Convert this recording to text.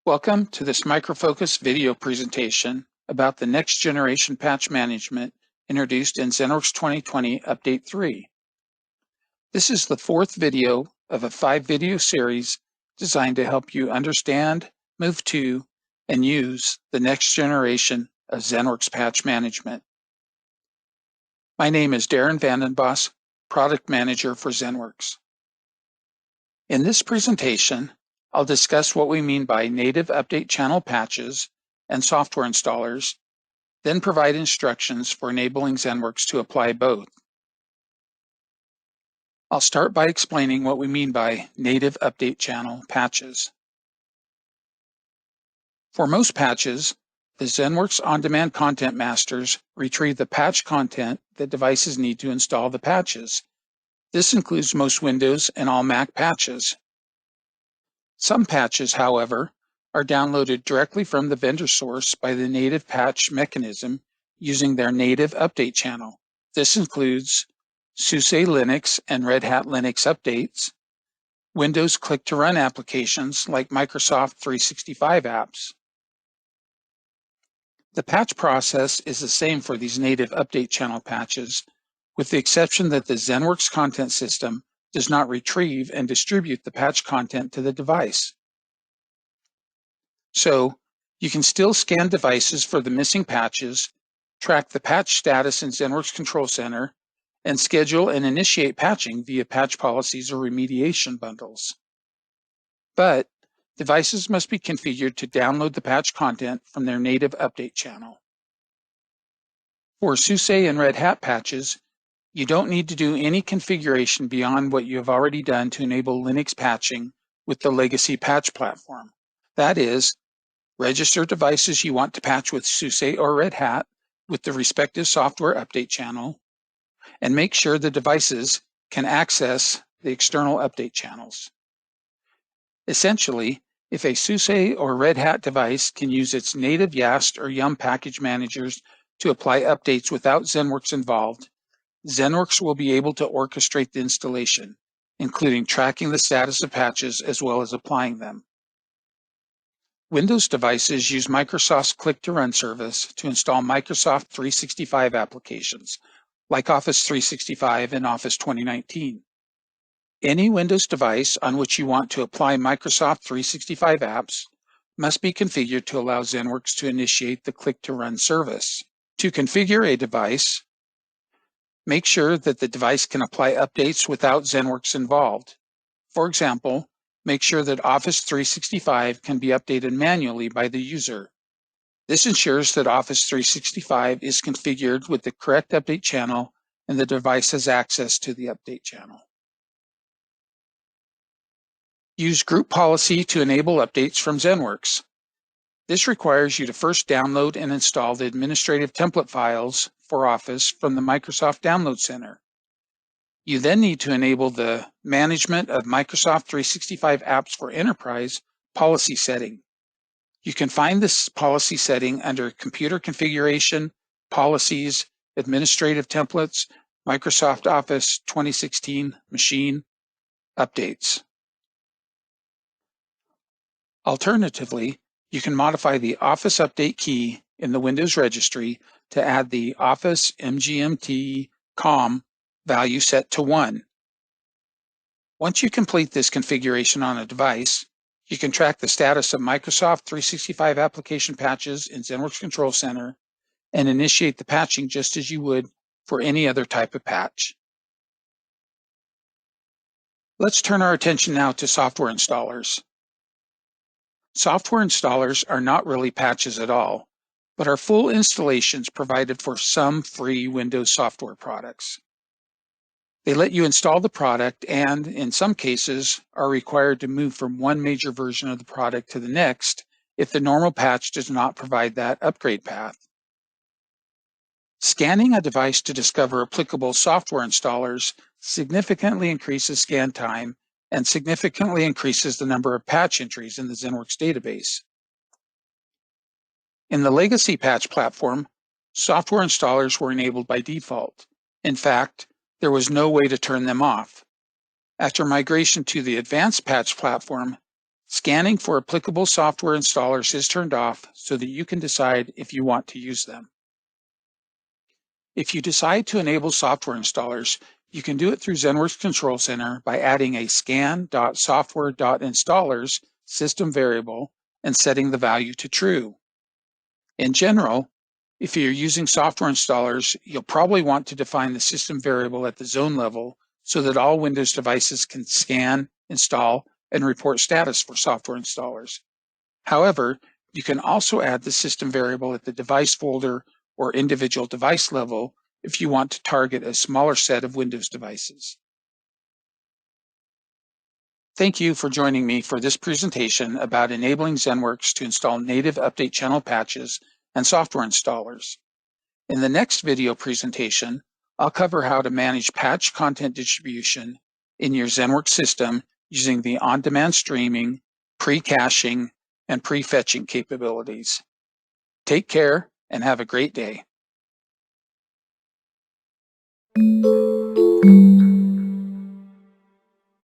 Welcome to this microfocus video presentation about the next generation patch management introduced in ZENworks 2020 Update 3. This is the fourth video of a 5-video series designed to help you understand, move to, and use the next generation of ZENworks patch management. My name is Darren Vandenbos, Product Manager for ZENworks. In this presentation, I'll discuss what we mean by native update channel patches and software installers, then provide instructions for enabling ZENworks to apply both. I'll start by explaining what we mean by native update channel patches. For most patches, the ZENworks on-demand content masters retrieve the patch content that devices need to install the patches. This includes most Windows and all Mac patches. Some patches, however, are downloaded directly from the vendor source by the native patch mechanism using their native update channel. This includes SUSE Linux and Red Hat Linux updates, Windows click-to-run applications like Microsoft 365 apps. The patch process is the same for these native update channel patches, with the exception that the ZENworks content system does not retrieve and distribute the patch content to the device. So, you can still scan devices for the missing patches, track the patch status in ZENworks Control Center, and schedule and initiate patching via patch policies or remediation bundles. But devices must be configured to download the patch content from their native update channel. For SUSE and Red Hat patches, you don't need to do any configuration beyond what you have already done to enable Linux patching with the legacy patch platform. That is, register devices you want to patch with SUSE or Red Hat with the respective software update channel, and make sure the devices can access the external update channels. Essentially, if a SUSE or Red Hat device can use its native YAST or YUM package managers to apply updates without ZENworks involved, ZENworks will be able to orchestrate the installation, including tracking the status of patches as well as applying them. Windows devices use Microsoft's click-to-run service to install Microsoft 365 applications, like Office 365 and Office 2019. Any Windows device on which you want to apply Microsoft 365 apps must be configured to allow ZENworks to initiate the click-to-run service. To configure a device, make sure that the device can apply updates without ZENworks involved. For example, make sure that Office 365 can be updated manually by the user. This ensures that Office 365 is configured with the correct update channel and the device has access to the update channel. Use group policy to enable updates from ZENworks. This requires you to first download and install the administrative template files for Office from the Microsoft Download Center. You then need to enable the Management of Microsoft 365 Apps for Enterprise policy setting. You can find this policy setting under Computer Configuration, Policies, Administrative Templates, Microsoft Office 2016 Machine, Updates. Alternatively, you can modify the Office Update key in the Windows registry to add the Office MGMT COM value set to 1. Once you complete this configuration on a device, you can track the status of Microsoft 365 application patches in ZENworks Control Center and initiate the patching just as you would for any other type of patch. Let's turn our attention now to software installers. Software installers are not really patches at all, but are full installations provided for some free Windows software products. They let you install the product and, in some cases, are required to move from one major version of the product to the next if the normal patch does not provide that upgrade path. Scanning a device to discover applicable software installers significantly increases scan time and significantly increases the number of patch entries in the ZENworks database. In the legacy patch platform, software installers were enabled by default. In fact, there was no way to turn them off. After migration to the Advanced Patch platform, scanning for applicable software installers is turned off so that you can decide if you want to use them. If you decide to enable software installers, you can do it through ZENworks Control Center by adding a scan.software.installers system variable and setting the value to true. In general, if you're using software installers, you'll probably want to define the system variable at the zone level so that all Windows devices can scan, install, and report status for software installers. However, you can also add the system variable at the device folder or individual device level if you want to target a smaller set of Windows devices. Thank you for joining me for this presentation about enabling ZENworks to install native update channel patches and software installers. In the next video presentation, I'll cover how to manage patch content distribution in your ZENworks system using the on-demand streaming, pre-caching, and pre-fetching capabilities. Take care and have a great day.